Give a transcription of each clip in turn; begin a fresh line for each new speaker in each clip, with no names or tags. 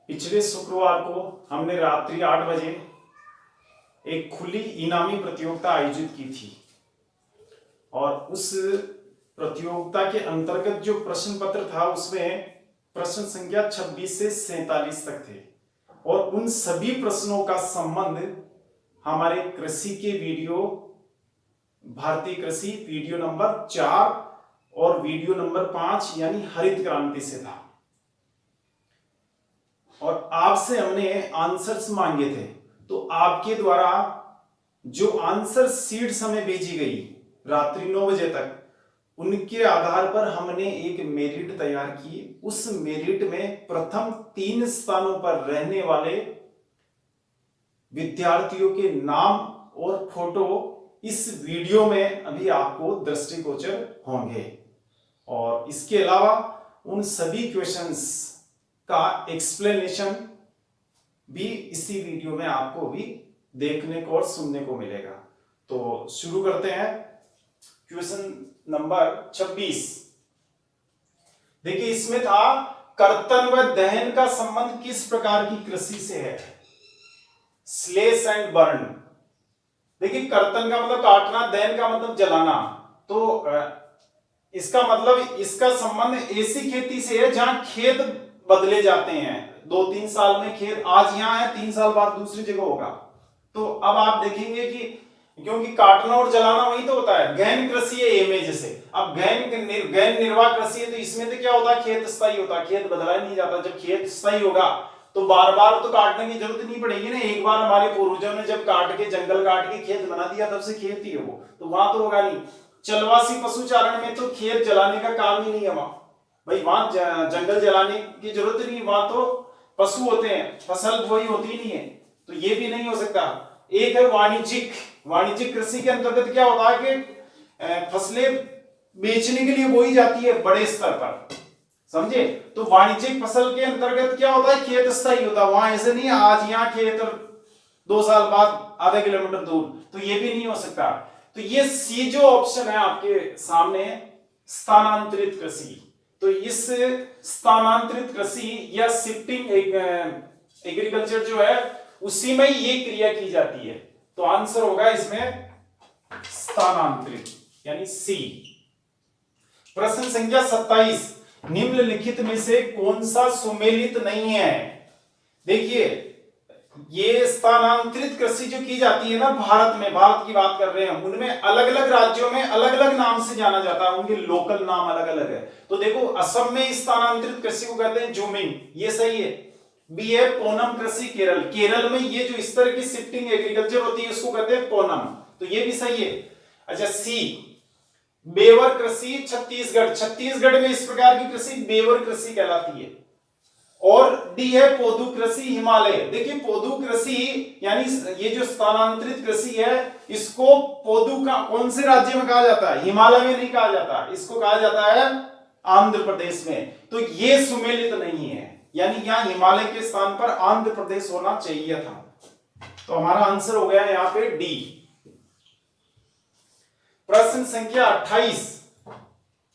पिछले शुक्रवार को हमने रात्रि 8 बजे एक खुली इनामी प्रतियोगिता आयोजित की थी और उस प्रतियोगिता के अंतर्गत जो प्रश्न पत्र था उसमें प्रश्न संख्या 26 से 47 तक थे और उन सभी प्रश्नों का संबंध हमारे कृषि के वीडियो भारतीय कृषि वीडियो नंबर 4 और वीडियो नंबर 5 यानी हरित क्रांति से था और आपसे हमने आंसर्स मांगे थे। तो आपके द्वारा जो आंसर शीट्स हमें भेजी गई रात्रि 9 बजे तक, उनके आधार पर हमने एक मेरिट तैयार की। उस मेरिट में प्रथम 3 स्थानों पर रहने वाले विद्यार्थियों के नाम और फोटो इस वीडियो में अभी आपको दृष्टिगोचर होंगे और इसके अलावा उन सभी क्वेश्चंस का एक्सप्लेनेशन भी इसी वीडियो में आपको भी देखने को और सुनने को मिलेगा। तो शुरू करते हैं। Question number 26। देखिए इसमें था कर्तन व दहन का संबंध किस प्रकार की कृषि से है? Slash and burn. देखिए कर्तन का मतलब काटना, दहन का मतलब जलाना। तो इसका मतलब इसका संबंध ऐसी खेती से है जहां खेत बदले जाते हैं। 2-3 साल में खेत आज यहाँ है, 3 साल बाद दूसरी जगह होगा। तो अब आप देखेंगे कि क्योंकि काटना और जलाना वही तो होता है। गहन कृषि है इमेज से। अब गहन निर्वाह कृषि है तो इसमें तो क्या होता है, खेत स्थायी होता है, खेत बदला नहीं जाता। जब खेत स्थायी होगा तो बार बार तो काटने की जरूरत नहीं पड़ेगी ना। एक बार हमारे पूर्वजों ने जब काट के जंगल काट के खेत बना दिया तब से खेत ही है वो, तो वहां तो होगा नहीं। चलवासी पशुचारण में तो खेत जलाने का काम ही नहीं है वहां भाई, वहां जंगल जलाने की जरूरत नहीं, वहां तो पशु होते हैं, फसल वही होती नहीं है, तो ये भी नहीं हो सकता। एक है वाणिज्यिक कृषि के अंतर्गत क्या होता है कि फसलें बेचने के लिए बोई जाती है बड़े स्तर पर, समझे। तो वाणिज्यिक फसल के अंतर्गत क्या होता है, खेत स्थायी होता है। वहां ऐसे नहीं आज यहाँ खेत और 2 साल बाद आधा किलोमीटर दूर, तो ये भी नहीं हो सकता। तो ये सी जो ऑप्शन है आपके सामने, स्थानांतरित कृषि। तो इस स्थानांतरित कृषि या शिफ्टिंग एग्रीकल्चर जो है उसी में ये क्रिया की जाती है। तो आंसर होगा इसमें स्थानांतरित यानी सी। प्रश्न संख्या 27। निम्नलिखित में से कौन सा सुमेलित नहीं है? देखिए ये स्थानांतरित कृषि जो की जाती है ना भारत में, भारत की बात कर रहे हैं, उनमें अलग अलग राज्यों में अलग अलग नाम से जाना जाता है, उनके लोकल नाम अलग अलग है। तो देखो असम में स्थानांतरित कृषि को कहते हैं जूमिंग, ये सही है। बी है पोनम कृषि केरल, केरल में ये जो इस तरह की शिफ्टिंग एग्रीकल्चर होती है उसको कहते हैं पोनम, तो ये भी सही है। अच्छा सी बेवर कृषि छत्तीसगढ़, छत्तीसगढ़ में इस प्रकार की कृषि बेवर कृषि कहलाती है। और डी है पोदु कृषि हिमालय। देखिए पोदु कृषि यानी ये जो स्थानांतरित कृषि है इसको पोदु का कौन से राज्य में कहा जाता है? हिमालय में नहीं कहा जाता, इसको कहा जाता है आंध्र प्रदेश में। तो ये सुमेलित नहीं है, यानी यहां हिमालय के स्थान पर आंध्र प्रदेश होना चाहिए था। तो हमारा आंसर हो गया यहां पे डी। प्रश्न संख्या 28।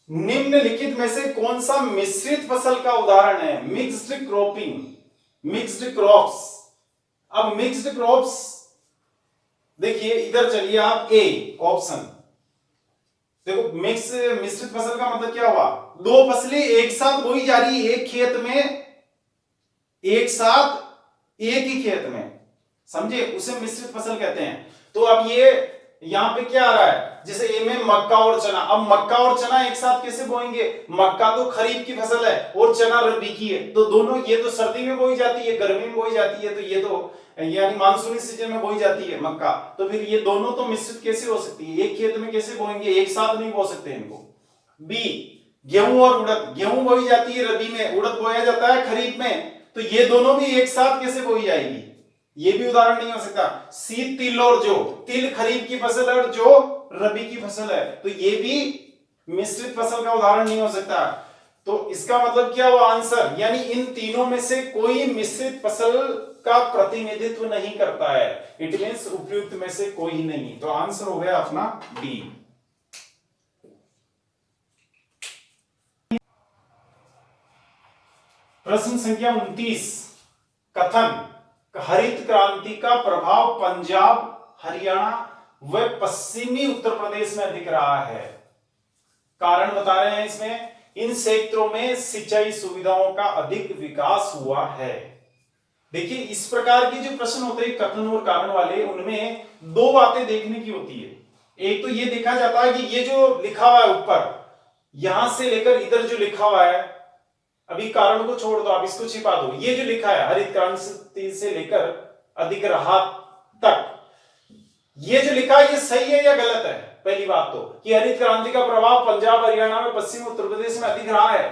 निम्नलिखित में से कौन सा मिश्रित फसल का उदाहरण है? Mixed cropping, mixed crops. अब मिक्स्ड क्रॉप्स देखिए इधर चलिए आप, ए ऑप्शन देखो। मिश्रित फसल का मतलब क्या हुआ? 2 फसलें एक साथ बोई जा रही है एक खेत में, एक साथ एक ही खेत में, समझे, उसे मिश्रित फसल कहते हैं। तो अब ये यहां पे क्या आ रहा है, जैसे ए में मक्का और चना। अब मक्का और चना एक साथ कैसे बोएंगे? मक्का तो खरीफ की फसल है और चना रबी की है, तो दोनों ये तो सर्दी में बोई जाती है, गर्मी में बोई जाती है, तो ये तो यानी मानसूनी सीजन में बोई जाती है मक्का। तो फिर ये दोनों तो मिश्रित कैसे हो सकती है? एक खेत में कैसे बोएंगे? एक साथ नहीं बो सकते इनको। बी गेहूं और उड़द, गेहूं बोई जाती है रबी में, उड़द बोया जाता है खरीफ में, तो ये दोनों भी एक साथ कैसे बोई जाएगी? ये भी उदाहरण नहीं हो सकता। सी तिल और जौ, तिल खरीफ की फसल है और जौ रबी की फसल है, तो ये भी मिश्रित फसल का उदाहरण नहीं हो सकता। तो इसका मतलब क्या हुआ आंसर, यानी इन तीनों में से कोई मिश्रित फसल का प्रतिनिधित्व नहीं करता है। इट मींस उपयुक्त में से कोई नहीं। तो आंसर हो गया अपना डी। प्रश्न संख्या 29। कथन हरित क्रांति का प्रभाव पंजाब, हरियाणा व पश्चिमी उत्तर प्रदेश में अधिक रहा है। कारण बता रहे हैं इसमें, इन क्षेत्रों में सिंचाई सुविधाओं का अधिक विकास हुआ है। देखिए इस प्रकार के जो प्रश्न होते हैं कथन और कारण वाले, उनमें दो बातें देखने की होती है। एक तो ये देखा जाता है कि ये जो लिखा हुआ है ऊपर, यहां से लेकर इधर जो लिखा हुआ है, अभी कारण को छोड़ दो, आप इसको छिपा दो, ये जो लिखा है हरित क्रांति से लेकर अधिक रहा तक, ये जो लिखा है ये सही है या गलत है? पहली बात तो कि हरित क्रांति का प्रभाव पंजाब, हरियाणा में पश्चिम उत्तर प्रदेश में अधिक रहा है,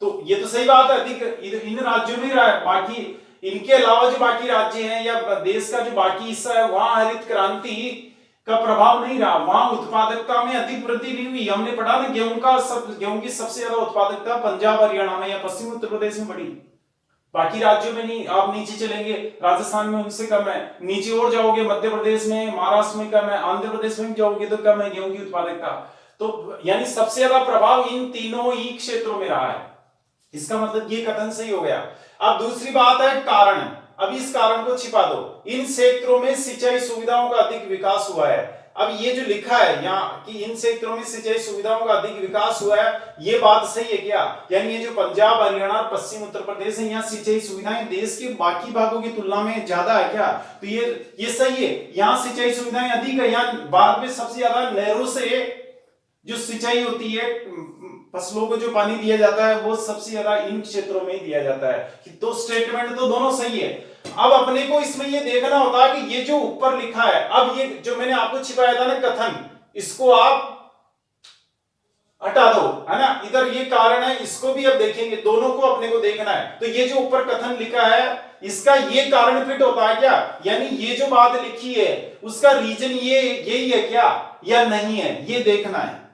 तो ये तो सही बात है, अधिक इन राज्यों में रहा है। बाकी इनके अलावा जो बाकी राज्य हैं या देश का जो बाकी हिस्सा है, वहां हरित क्रांति का प्रभाव नहीं रहा, वहां उत्पादकता में अधिक वृद्धि नहीं हुई। हमने पढ़ा ना गेहूं की सबसे ज्यादा उत्पादकता पंजाब, हरियाणा में या पश्चिम उत्तर प्रदेश में बढ़ी, बाकी राज्यों में नहीं। आप नीचे चलेंगे, राजस्थान में उनसे कम है, नीचे और जाओगे मध्य प्रदेश में, महाराष्ट्र में कम है, आंध्र प्रदेश में जाओगे तो कम है गेहूं की उत्पादकता। तो यानी सबसे ज्यादा प्रभाव इन तीनों ही क्षेत्रों में रहा है। इसका मतलब ये कथन सही हो गया। अब दूसरी बात है कारण। अब इस कारण को छिपा दो, इन क्षेत्रों में सिंचाई सुविधाओं का अधिक विकास हुआ है। अब ये जो लिखा है यहाँ कि इन क्षेत्रों में सिंचाई सुविधाओं का अधिक विकास हुआ है, ये बात सही है क्या? यानी ये जो पंजाब, हरियाणा और पश्चिम उत्तर प्रदेश है, यहाँ सिंचाई सुविधाएं देश के बाकी भागों की तुलना में ज्यादा है क्या? तो ये सही है, यहाँ सिंचाई सुविधाएं अधिक है। यहाँ भारत में सबसे ज्यादा नहरों से जो सिंचाई होती है, फसलों को जो पानी दिया जाता है, वो सबसे ज्यादा इन क्षेत्रों में ही दिया जाता है। तो स्टेटमेंट तो दोनों सही है। अब अपने को इसमें ये देखना होता है कि ये जो ऊपर लिखा है, अब ये जो मैंने आपको छिपाया था ना कथन, इसको आप हटा दो, है ना। इधर ये कारण है, इसको भी अब देखेंगे, दोनों को अपने को देखना है। तो ये जो ऊपर कथन लिखा है, इसका ये कारण फिट होता है क्या? यानी ये जो बात लिखी है उसका रीजन ये यही है क्या या नहीं है, ये देखना है।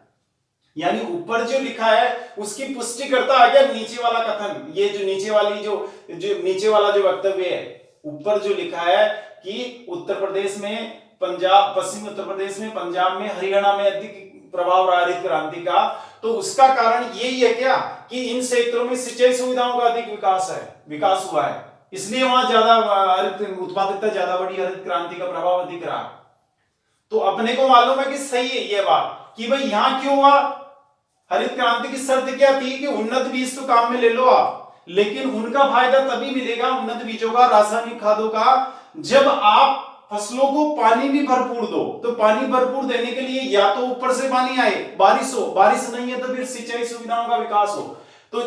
यानी ऊपर जो लिखा है उसकी पुष्टि करता है क्या नीचे वाला कथन? ये जो नीचे वाली जो नीचे वाला जो वक्तव्य है, ऊपर जो लिखा है कि उत्तर प्रदेश में, पंजाब, पश्चिमी उत्तर प्रदेश में, पंजाब में, हरियाणा में अधिक प्रभाव रहा हरित क्रांति का, तो उसका कारण यही है क्या कि इन क्षेत्रों में सिंचाई सुविधाओं का अधिक विकास हुआ है, इसलिए वहां ज्यादा हरित उत्पादकता ज्यादा बढ़ी, हरित क्रांति का प्रभाव अधिक रहा। तो अपने को मालूम है कि सही है ये बात कि भाई यहां क्यों हुआ। हरित क्रांति की शर्त क्या थी कि उन्नत बीज तो काम में ले लो आप, लेकिन उनका फायदा तभी मिलेगा, उन्नत बीजों का, रासायनिक खादों का, जब आप फसलों को पानी भी भरपूर दो। तो पानी भरपूर देने के लिए या तो ऊपर से पानी आए, बारिश हो, बारिश नहीं है तो फिर सिंचाई सुविधाओं का विकास हो। तो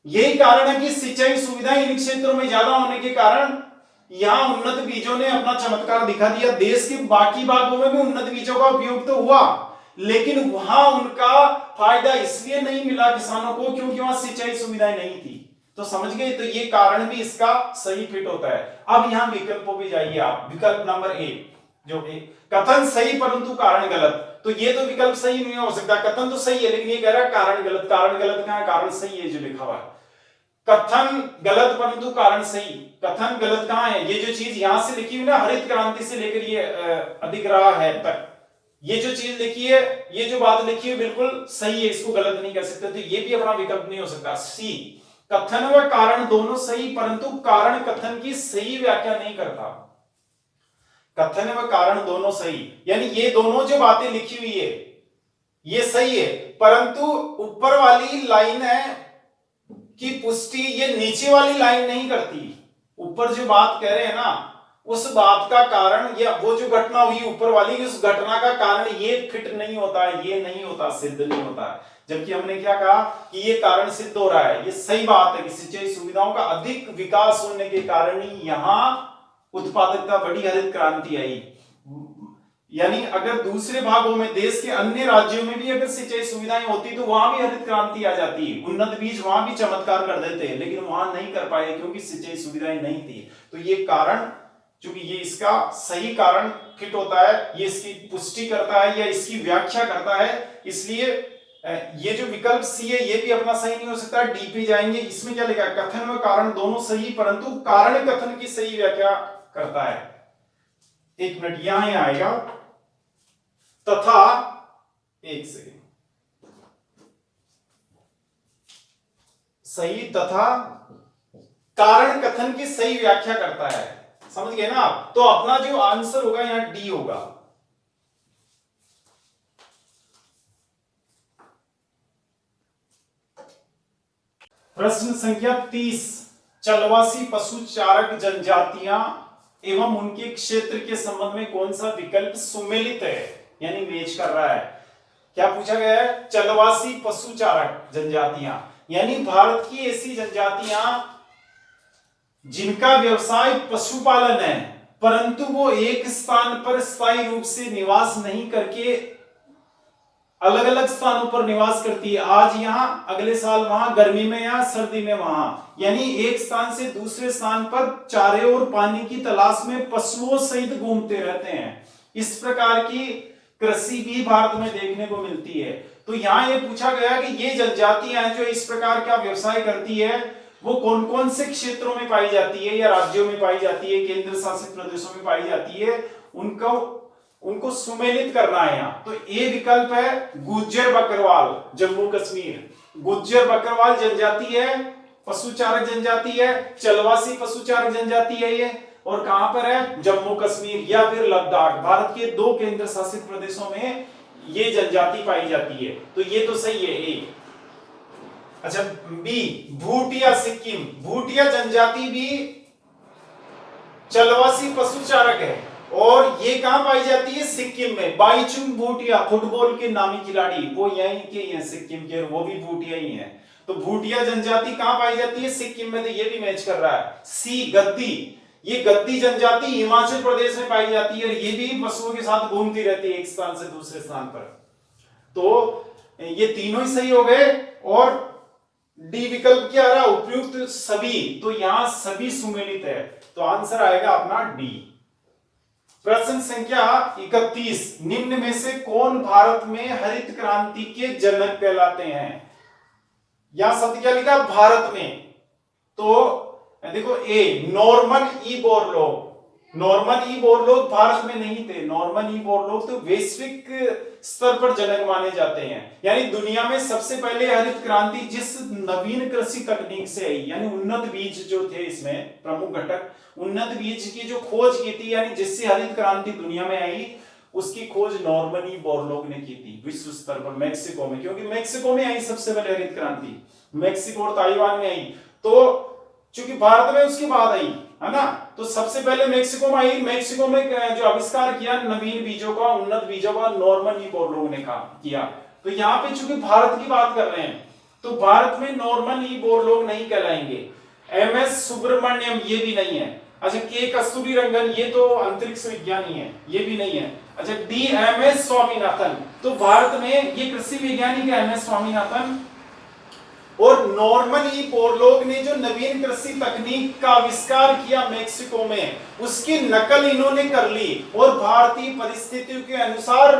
यही कारण है कि सिंचाई सुविधाएं इन क्षेत्रों में ज्यादा होने के कारण यहां उन्नत बीजों ने अपना चमत्कार दिखा दिया। देश के बाकी भागों में भी उन्नत बीजों का उपयोग तो हुआ, लेकिन वहां उनका फायदा इसलिए नहीं मिला किसानों को क्योंकि वहां सिंचाई सुविधाएं नहीं थी। तो समझ गए, तो ये कारण भी इसका सही फिट होता है। अब यहां विकल्पों पे जाइए आप, विकल्प नंबर ए जो कथन सही परंतु कारण गलत, तो ये तो विकल्प सही नहीं हो सकता। कथन तो सही है लेकिन ये कह रहा है कारण गलत। कारण गलत कहां है? कारण सही है जो लिखा हुआ है। कथन गलत परंतु कारण सही, कथन गलत कहां है? ये जो चीज यहां से लिखी हुई ना, हरित क्रांति से लेकर ये अधिक रहा है तक, ये जो चीज लिखी है, ये जो बात लिखी है बिल्कुल सही है, इसको गलत नहीं कर सकते। तो ये भी अपना विकल्प नहीं हो सकता। सी, कथन व कारण दोनों सही परंतु कारण कथन की सही व्याख्या नहीं करता। कथन व कारण दोनों सही, यानी ये दोनों जो बातें लिखी हुई है ये सही है, परंतु ऊपर वाली लाइन है की पुष्टि ये नीचे वाली लाइन नहीं करती। ऊपर जो बात कह रहे हैं ना, उस बात का कारण या वो जो घटना हुई ऊपर वाली, उस घटना का कारण ये फिट नहीं होता, ये नहीं होता, सिद्ध नहीं होता। जबकि हमने क्या कहा कि ये कारण सिद्ध हो रहा है, ये सही बात है कि सिंचाई सुविधाओं का अधिक विकास होने के कारण ही यहां उत्पादकता बढ़ी, हरित क्रांति आई। यानी अगर दूसरे भागों में, देश के अन्य राज्यों में भी अगर सिंचाई सुविधाएं होती तो वहां भी हरित क्रांति आ जाती, उन्नत बीज वहां भी चमत्कार कर देते, लेकिन वहां नहीं कर पाए क्योंकि सिंचाई सुविधाएं नहीं थी। तो ये कारण, चूंकि ये इसका सही कारण फिट होता है, ये इसकी पुष्टि करता है या इसकी व्याख्या करता है, इसलिए ये जो विकल्प सी है ये भी अपना सही नहीं हो सकता। डी पे जाएंगे, इसमें क्या लिखा है? कथन व कारण दोनों सही परंतु कारण कथन की सही व्याख्या करता है। एक मिनट, यहां आएगा तथा, एक सेकेंड, सही तथा कारण कथन की सही व्याख्या करता है। समझ गए ना आप? तो अपना जो आंसर होगा यहां डी होगा। प्रश्न संख्या 30, चलवासी पशु चारक जनजातियां एवं उनके क्षेत्र के संबंध में कौन सा विकल्प सुमेलित है, यानी मैच कर रहा है। क्या पूछा गया है? चलवासी पशु चारक जनजातियां, यानी भारत की ऐसी जनजातियां जिनका व्यवसाय पशुपालन है, परंतु वो एक स्थान पर स्थायी रूप से निवास नहीं करके अलग अलग स्थानों पर निवास करती है। आज यहां, अगले साल वहां, गर्मी में यहां, सर्दी में वहां, यानी एक स्थान से दूसरे स्थान पर चारे और पानी की तलाश में पशुओं सहित घूमते रहते हैं। इस प्रकार की कृषि भी भारत में देखने को मिलती है। तो यहां ये पूछा गया कि ये जनजातियां हैं जो इस प्रकार का व्यवसाय करती है, वो कौन कौन से क्षेत्रों में पाई जाती है या राज्यों में पाई जाती है, केंद्र शासित प्रदेशों में पाई जाती है, उनको सुमेलित करना है यहाँ। तो ए विकल्प है गुज्जर बकरवाल, जम्मू कश्मीर। गुज्जर बकरवाल जनजाति है, पशुचारक जनजाति है, चलवासी पशुचारक जनजाति है ये, और कहां पर है? जम्मू कश्मीर या फिर लद्दाख। भारत के 2 केंद्र शासित प्रदेशों में ये जनजाति पाई जाती है। तो ये तो सही है ए। अच्छा बी, भूटिया सिक्किम। भूटिया जनजाति भी चलवासी पशुचारक है और ये कहां पाई जाती है? सिक्किम में। बाईचुंग भूटिया, फुटबॉल के नामी खिलाड़ी, वो यहीं के हैं, सिक्किम के, वो भी भूटिया ही हैं। तो भूटिया जनजाति कहां पाई जाती है? सिक्किम में। तो ये भी मैच कर रहा है। सी, गद्दी। ये गद्दी जनजाति हिमाचल प्रदेश में पाई जाती है और ये भी पशुओं के साथ घूमती रहती है एक स्थान से दूसरे स्थान पर। तो ये तीनों ही सही हो गए। और डी विकल्प क्या रहा? उपयुक्त सभी। तो यहां सभी सुमेलित है, तो आंसर आएगा अपना डी। प्रश्न संख्या 31, निम्न में से कौन भारत में हरित क्रांति के जनक कहलाते हैं? यहां शब्द क्या लिखा? भारत में। तो देखो ए, Norman E Borlaug. Norman E Borlaug Bharat में नहीं थे। नॉर्मन ई बोरलॉग तो वैश्विक स्तर पर जनक माने जाते हैं, यानी दुनिया में सबसे पहले हरित क्रांति जिस नवीन कृषि तकनीक से आई, यानी उन्नत बीज जो थे इसमें प्रमुख घटक, उन्नत बीज की जो खोज की थी, यानी जिससे हरित क्रांति दुनिया में आई, उसकी खोज नॉर्मन ई बोरलॉग ने की थी विश्व स्तर पर मैक्सिको में। क्योंकि मैक्सिको में आई सबसे पहले हरित क्रांति, मैक्सिको और ताइवान में आई। तो चूंकि भारत में उसके बाद आई है ना, तो सबसे पहले मैक्सिको में आई। मैक्सिको में जो आविष्कार किया नवीन बीजों का, उन्नत बीजों का, नॉर्मन ई बोरलॉग ने किया। तो यहाँ पे चूंकि भारत की बात कर रहे हैं, तो भारत में नॉर्मन ई बोरलॉग नहीं कहलाएंगे। एमएस सुब्रमण्यम ये भी नहीं है। अच्छा के कस्तूरी रंगन, ये तो अंतरिक्ष विज्ञानी है, ये भी नहीं है। अच्छा डी, एमएस स्वामीनाथन। तो भारत में ये कृषि वैज्ञानिक है एमएस स्वामीनाथन। और नॉर्मन ई बोरलॉग ने जो नवीन कृषि तकनीक का आविष्कार किया मैक्सिको में, उसकी नकल इन्होंने कर ली और भारतीय परिस्थितियों के अनुसार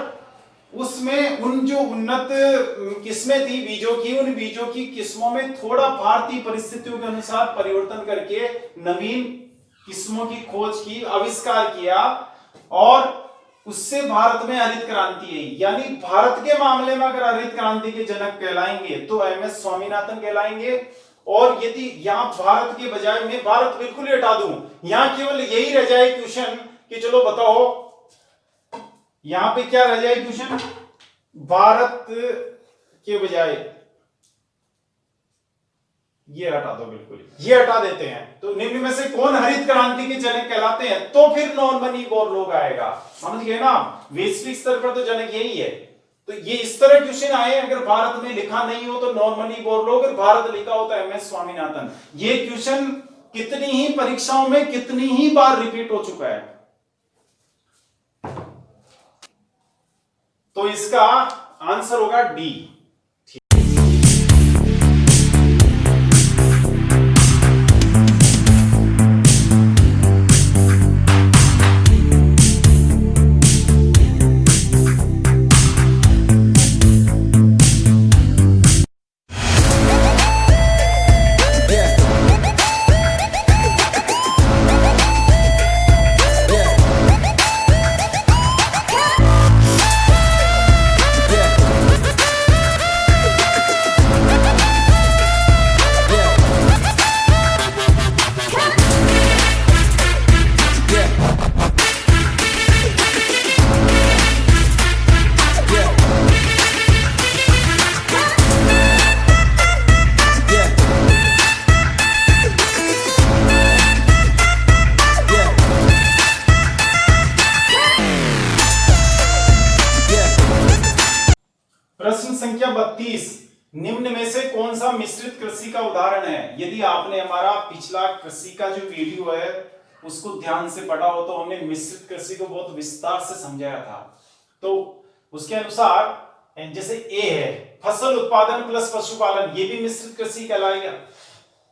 उसमें उन जो उन्नत किस्में थी बीजों की, उन बीजों की किस्मों में थोड़ा भारतीय परिस्थितियों के अनुसार परिवर्तन करके नवीन किस्मों की खोज की, आविष्कार किया और उससे भारत में हरित क्रांति आई। यानी भारत के मामले में अगर हरित क्रांति के जनक कहलाएंगे तो एमएस स्वामीनाथन कहलाएंगे। और यदि यहां भारत के बजाय मैं भारत बिल्कुल ही हटा दूं, यहां केवल यही रह जाए क्वेश्चन कि चलो बताओ यहां पे क्या रह जाए क्वेश्चन, भारत के बजाय ये हटा दो, बिल्कुल ये हटा देते हैं। तो निम्न में से कौन हरित क्रांति के जनक कहलाते हैं? तो फिर नॉर्मन ई बोरलॉग आएगा। समझ गए ना? वैश्विक स्तर पर तो जनक यही है। तो ये इस तरह क्वेश्चन आए, अगर भारत में लिखा नहीं हो तो नॉर्मन ई बोरलॉग, अगर भारत लिखा हो तो एमएस स्वामीनाथन। ये क्वेश्चन कितनी ही परीक्षाओं में कितनी ही बार रिपीट हो चुका है। तो इसका आंसर होगा डी। सा मिश्रित कृषि का उदाहरण है। यदि आपने हमारा पिछला कृषि का जो वीडियो है उसको ध्यान से पढ़ा हो तो हमने मिश्रित कृषि को बहुत विस्तार से समझाया था। तो उसके अनुसार जैसे ए है फसल उत्पादन प्लस पशुपालन, ये भी मिश्रित कृषि कहलाएगा।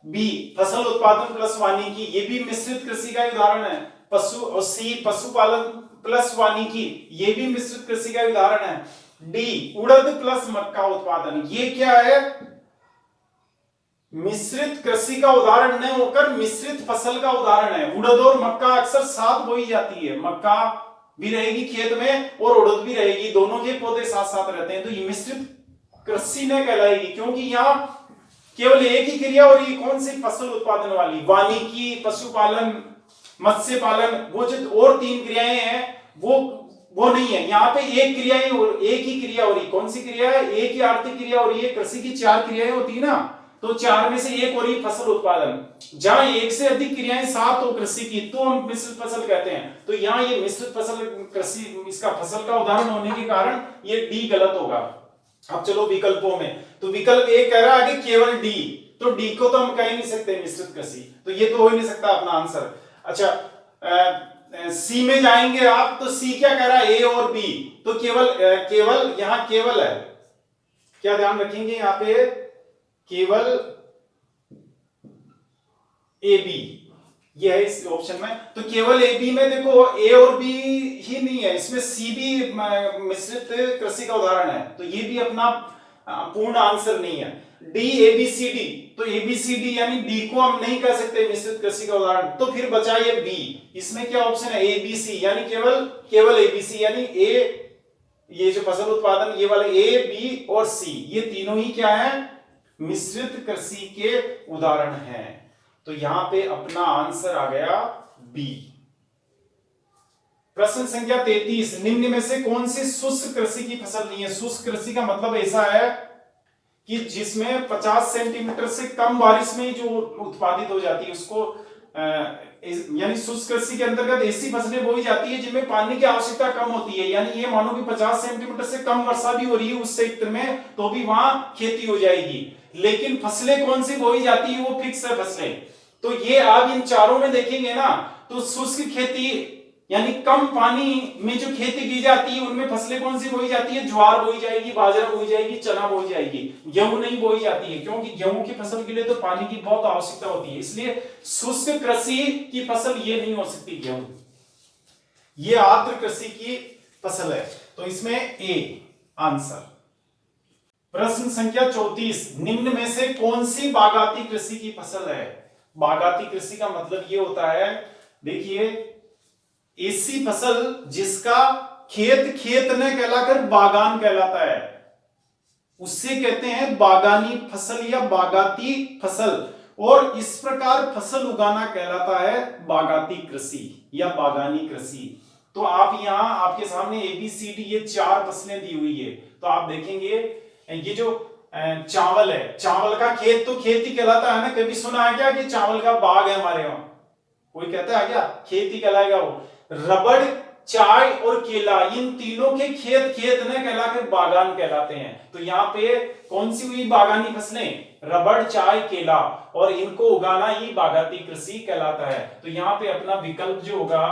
बी फसल उत्पादन प्लस वानिकी, ये भी मिश्रित कृषि का उदाहरण है। पशु और सी पशुपालन प्लस वानिकी, ये भी मिश्रित कृषि का उदाहरण है। डी उड़द प्लस मक्का उत्पादन, ये क्या है? मिश्रित कृषि का उदाहरण नहीं होकर मिश्रित फसल का उदाहरण है। उड़द और मक्का अक्सर साथ बोई जाती है, मक्का भी रहेगी खेत में और उड़द भी रहेगी, दोनों के पौधे साथ साथ रहते हैं, तो ये मिश्रित कृषि नहीं कहलाएगी, क्योंकि यहाँ केवल एक ही क्रिया हो रही है। कौन सी? फसल उत्पादन वाली। वानिकी, पशुपालन, मत्स्य पालन, वो जो और 3 क्रियाएं हैं वो नहीं है। यहाँ पे एक ही क्रिया हो रही। कौन सी क्रिया है? एक ही आर्थिक क्रिया हो रही है। कृषि की 4 क्रियाएं होती है ना, तो 4 में से एक हो रही है फसल उत्पादन। जहां एक से अधिक क्रियाएं साथ हो कृषि की तो हम मिश्रित फसल कहते हैं। तो यहाँ ये मिश्रित फसल कृषि, इसका फसल का उदाहरण होने के कारण ये डी गलत होगा। अब चलो विकल्पों में, तो विकल्प ए कह रहा है आगे केवल डी, तो डी को तो हम कह ही नहीं सकते मिश्रित कृषि, तो ये तो हो ही नहीं सकता अपना आंसर। अच्छा सी में जाएंगे आप, तो सी क्या कह रहा है? ए और बी, तो केवल यहां केवल है, क्या ध्यान रखेंगे यहाँ पे? केवल ए बी ये है इस ऑप्शन में। तो केवल ए बी में देखो ए और बी ही नहीं है, इसमें सी भी मिश्रित कृषि का उदाहरण है, तो ये भी अपना पूर्ण आंसर नहीं है। D A B C D, तो ए बी सी डी यानी डी को हम नहीं कह सकते मिश्रित कृषि का उदाहरण, तो फिर बचा ये बी। इसमें क्या ऑप्शन है? ए बी सी, यानी केवल ए बी सी, यानी ए, ये जो फसल उत्पादन, ये वाले ए बी और सी, ये तीनों ही क्या है? मिश्रित कृषि के उदाहरण हैं। तो यहां पे अपना आंसर आ गया बी। प्रश्न संख्या 33, निम्न में से कौन सी शुष्क कृषि की फसल नहीं है? शुष्क कृषि का मतलब ऐसा है कि जिसमें 50 सेंटीमीटर से कम बारिश में जो उत्पादित हो जाती है उसको यानी शुष्क कृषि के अंतर्गत ऐसी फसलें बोई जाती है जिनमें पानी की आवश्यकता कम होती है। यानी ये मानो कि 50 सेंटीमीटर से कम वर्षा भी हो रही है उस क्षेत्र में, तो भी वहां खेती हो जाएगी। लेकिन फसलें कौन सी बोई जाती है? वो फिक्स है फसलें। तो ये आप इन चारों में देखेंगे ना, तो शुष्क खेती यानी कम पानी में जो खेती की जाती है उनमें फसलें कौन सी बोई जाती है? ज्वार बोई जाएगी, बाजरा बोई जाएगी, चना बोई जाएगी, गेहूं नहीं बोई जाती है, क्योंकि गेहूं की फसल के लिए तो पानी की बहुत आवश्यकता होती है, इसलिए शुष्क कृषि की फसल ये नहीं हो सकती गेहूं। ये आर्द्र कृषि की फसल है, तो इसमें ए आंसर। प्रश्न संख्या 34, निम्न में से कौन सी बागाती कृषि की फसल है? बागाती कृषि का मतलब ये होता है, देखिए ऐसी फसल जिसका खेत न कहलाकर बागान कहलाता है, उससे कहते हैं बागानी फसल या बागाती फसल। और इस प्रकार फसल उगाना कहलाता है बागाती कृषि या बागानी कृषि। तो आप यहां आपके सामने ए बी सी डी ये 4 फसलें दी हुई है, तो आप देखेंगे ये जो चावल है, चावल का खेत तो खेत ही कहलाता है ना। कभी सुना है क्या कि चावल का बाग है हमारे वहां? कोई कहता है क्या? खेत ही कहलाएगा वो। रबड़, चाय और केला, इन तीनों के खेत न कहलाकर बागान कहलाते हैं। तो यहाँ पे कौन सी हुई बागानी फसलें? रबड़, चाय, केला, और इनको उगाना ही बागाती कृषि कहलाता है। तो यहाँ पे अपना विकल्प जो होगा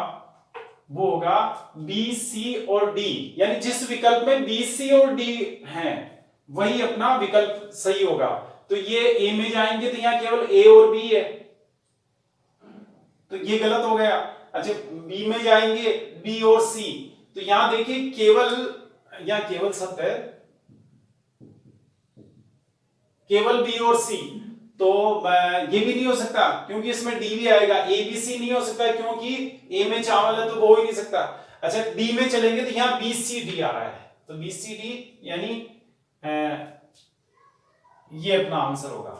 वो होगा बी, सी और डी, यानी जिस विकल्प में बी, सी और डी हैं वही अपना विकल्प सही होगा। तो ये ए में जाएंगे तो यहाँ केवल ए और बी है, तो ये गलत हो गया। अच्छा बी में जाएंगे बी और सी, तो यहां देखिए केवल शब्द है, केवल बी और सी, तो ये भी नहीं हो सकता क्योंकि इसमें डी भी आएगा। ए बी सी नहीं हो सकता क्योंकि ए में चावल है तो वो हो ही नहीं सकता। अच्छा डी में चलेंगे तो यहाँ बी सी डी आ रहा है, तो बी सी डी यानी ये अपना आंसर होगा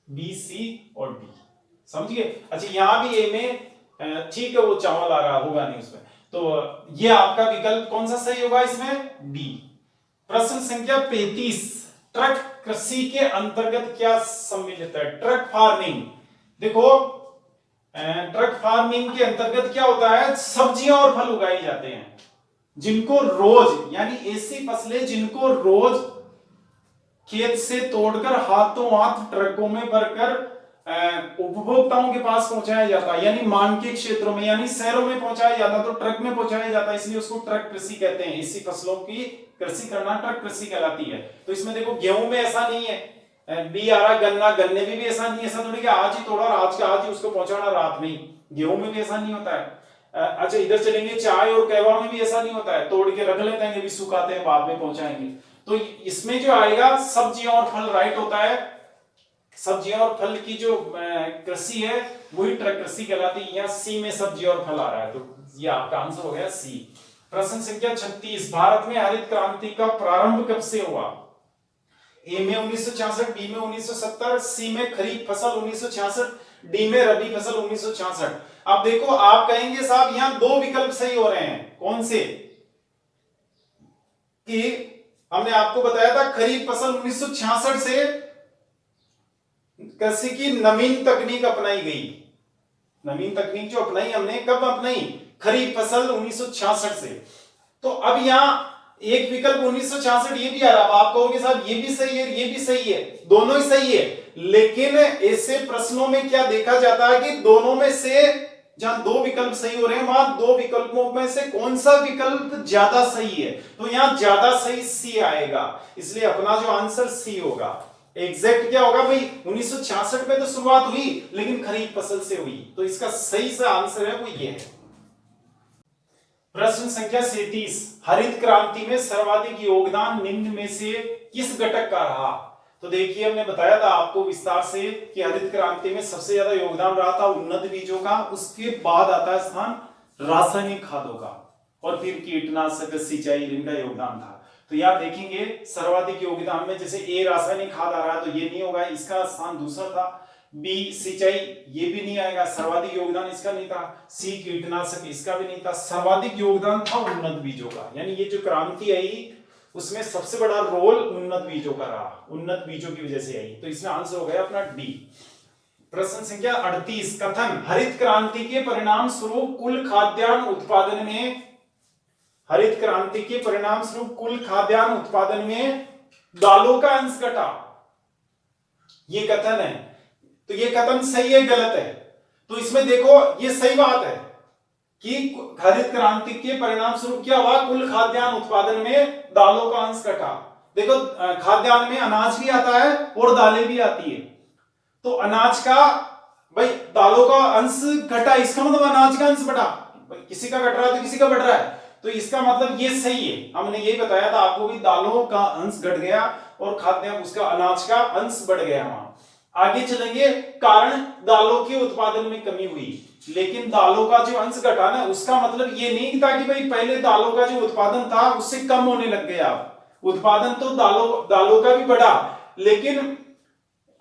बी, सी और डी, समझिए। अच्छा यहां भी ए में ठीक है वो चावल आ रहा होगा नहीं उसमें, तो ये आपका विकल्प कौन सा सही होगा इसमें? डी। प्रश्न संख्या 35, ट्रक कृषि के अंतर्गत क्या सम्मिलित है? Truck farming. देखो ट्रक फार्मिंग के अंतर्गत क्या होता है? सब्जियां और फल उगाए जाते हैं जिनको रोज, यानी ऐसी फसलें जिनको रोज खेत से तोड़कर हाथों हाथ ट्रकों में भरकर उपभोक्ताओं के पास पहुंचाया जाता है, यानी मानकीय क्षेत्रों में यानी शहरों में पहुंचाया जाता, तो ट्रक में पहुंचाया जाता है, इसलिए उसको ट्रक कृषि कहते हैं। इसी फसलों की कृषि करना ट्रक कृषि कहलाती है। तो इसमें देखो गेहूं में ऐसा नहीं है, बी आ रहा, गन्ना गन्ने में भी ऐसा नहीं, ऐसा थोड़ी कि आज ही तोड़ा और आज का आज ही उसको पहुंचाना, रात में ही। गेहूं में भी ऐसा नहीं होता है। अच्छा इधर चलेंगे, चाय और कहवा में भी ऐसा नहीं होता है, तोड़ के रख लेते हैं, भी सुखाते हैं, बाद में पहुंचाएंगे। तो इसमें जो आएगा सब्जियां और फल राइट होता है, सब्जियां और फल की जो कृषि है वही ट्रक कृषि कहलाती है। यहाँ सी में सब्जी और फल आ रहा है, तो ये आपका आंसर हो गया सी। प्रश्न संख्या 36, भारत में हरित क्रांति का प्रारंभ कब से हुआ? ए में 1966, बी में 1970, सी में खरीफ फसल 1966, डी में रबी फसल 1966। अब देखो आप कहेंगे साहब यहाँ दो विकल्प सही हो रहे हैं, कौन से? कि हमने आपको बताया था खरीफ फसल 1966 से कृषि की नवीन तकनीक अपनाई गई। नवीन तकनीक जो अपनाई हमने, कब अपनाई? खरीफ फसल 1966 से। तो अब यहाँ एक विकल्प 1966 ये भी आ रहा, आप कहोगे साहब ये भी सही है, ये भी सही है, दोनों ही सही है, लेकिन ऐसे प्रश्नों में क्या देखा जाता है कि दोनों में से जहां दो विकल्प सही हो रहे हैं वहां दो विकल्पों में से कौन सा विकल्प ज्यादा सही है, तो यहां ज्यादा सही सी आएगा, इसलिए अपना जो आंसर सी होगा। एग्जैक्ट क्या होगा भाई? 1966 में तो शुरुआत हुई लेकिन खरीफ फसल से हुई, तो इसका सही सा आंसर है वो ये है। प्रश्न संख्या 37, हरित क्रांति में सर्वाधिक योगदान निम्न में से किस घटक का रहा? तो देखिए हमने बताया था आपको विस्तार से कि हरित क्रांति में सबसे ज्यादा योगदान रहा था उन्नत बीजों का, उसके बाद आता है स्थान रासायनिक खादों का, और फिर कीटनाशक, सिंचाई, इनका योगदान था। तो यहाँ देखेंगे सर्वाधिक योगदान में जैसे ए रासायनिक खाद आ रहा है तो ये नहीं होगा, इसका स्थान दूसरा था। बी सिंचाई, ये भी नहीं आएगा, सर्वाधिक योगदान इसका नहीं था। सी कीटनाशक, इसका भी नहीं था। सर्वाधिक योगदान था उन्नत बीजों का, यानी ये जो क्रांति आई उसमें सबसे बड़ा रोल उन्नत बीजों का रहा, उन्नत बीजों की वजह से आई। तो इसमें आंसर हो गया अपना डी। प्रश्न संख्या 38, कथन हरित क्रांति के परिणाम स्वरूप कुल खाद्यान्न उत्पादन में, हरित क्रांति के परिणाम स्वरूप कुल खाद्यान्न उत्पादन में दालों का अंश घटा, ये कथन है। तो ये कथन सही है गलत है? तो इसमें देखो ये सही बात है कि हरित क्रांति के परिणाम स्वरूप क्या हुआ, कुल खाद्यान्न उत्पादन में दालों का अंश घटा। देखो खाद्यान्न में अनाज भी आता है और दालें भी आती है, तो अनाज का भाई दालों का अंश घटा, इसका मतलब अनाज का अंश बढ़ा, किसी का घट रहा है तो किसी का बढ़ रहा है, तो इसका मतलब ये सही है। हमने ये बताया था आपको कि दालों का अंश घट गया और खाद्यान्न उसका अनाज का अंश बढ़ गया। वहां आगे चलेंगे, कारण दालों के उत्पादन में कमी हुई, लेकिन दालों का जो अंश घटा ना उसका मतलब ये नहीं था कि भाई पहले दालों का जो उत्पादन था उससे कम होने लग गया। उत्पादन तो दालों का भी बढ़ा, लेकिन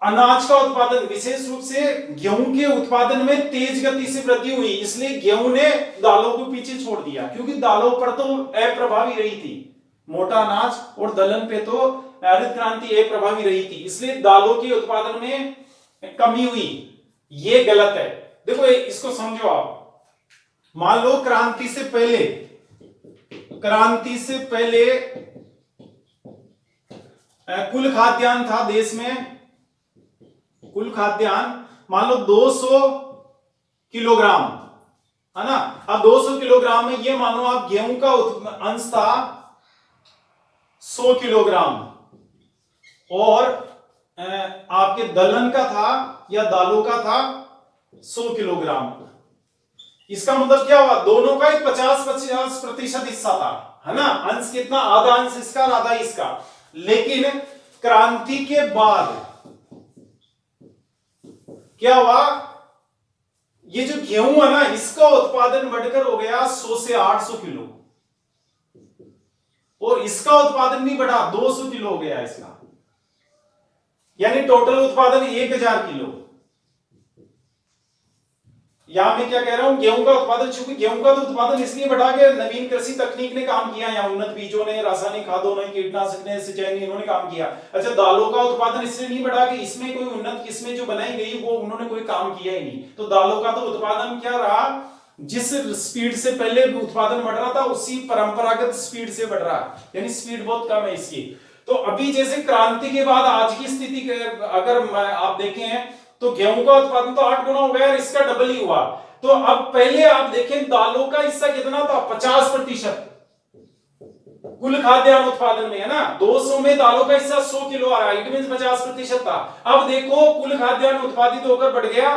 अनाज का उत्पादन विशेष रूप से गेहूं के उत्पादन में तेज गति से वृद्धि हुई, इसलिए गेहूं ने दालों को पीछे छोड़ दिया, क्योंकि दालों पर तो अप्रभावी रही थी, मोटा अनाज और दलहन पे तो हरित क्रांति अप्रभावी रही थी, इसलिए दालों के उत्पादन में कमी हुई। ये गलत है। देखो इसको समझो आप, मान लो क्रांति से पहले कुल खाद्यान्न था देश में, कुल खाद्यान्न मान लो 200 किलोग्राम है ना। अब 200 किलोग्राम में ये मानो आप गेहूं का अंश था 100 किलोग्राम और आपके दलहन का था या दालों का था 100 किलोग्राम। इसका मतलब क्या हुआ, दोनों का ही 50-50% हिस्सा था, है ना। अंश कितना, आधा अंश इसका आधा इसका। लेकिन क्रांति के बाद क्या हुआ, ये जो गेहूं है ना इसका उत्पादन बढ़कर हो गया 100 से 800 किलो और इसका उत्पादन नहीं बढ़ा, 200 किलो हो गया इसका, यानी टोटल उत्पादन 1000 किलो। यहां मैं क्या कह रहा हूं, गेहूं का उत्पादन, चूंकि गेहूं का तो उत्पादन इसलिए बढ़ा के नवीन कृषि तकनीक ने काम किया, या उन्नत बीजों ने, रासायनिक खादों ने, कीटनाशक ने, सिंचाई ने, इन्होंने काम किया। अच्छा दालों का उत्पादन इसलिए नहीं बढ़ा कि इसमें कोई उन्नत किस्में जो बनाई गई वो उन्होंने कोई काम किया ही नहीं, तो दालों का तो उत्पादन क्या रहा, जिस स्पीड से पहले उत्पादन बढ़ रहा था उसी परंपरागत स्पीड से बढ़ रहा है, यानी स्पीड बहुत कम है इसकी। तो अभी जैसे क्रांति के बाद आज की स्थिति अगर आप देखें तो गेहूं का उत्पादन तो 8 गुना हो गया और इसका डबल ही हुआ। तो अब पहले आप देखें दालों का हिस्सा कितना था, 50% कुल खाद्यान्न उत्पादन में, है ना। 200 में दालों का हिस्सा 100 किलो आ रहा है, इट मींस 50% था। अब देखो कुल खाद्यान्न उत्पादित होकर बढ़ गया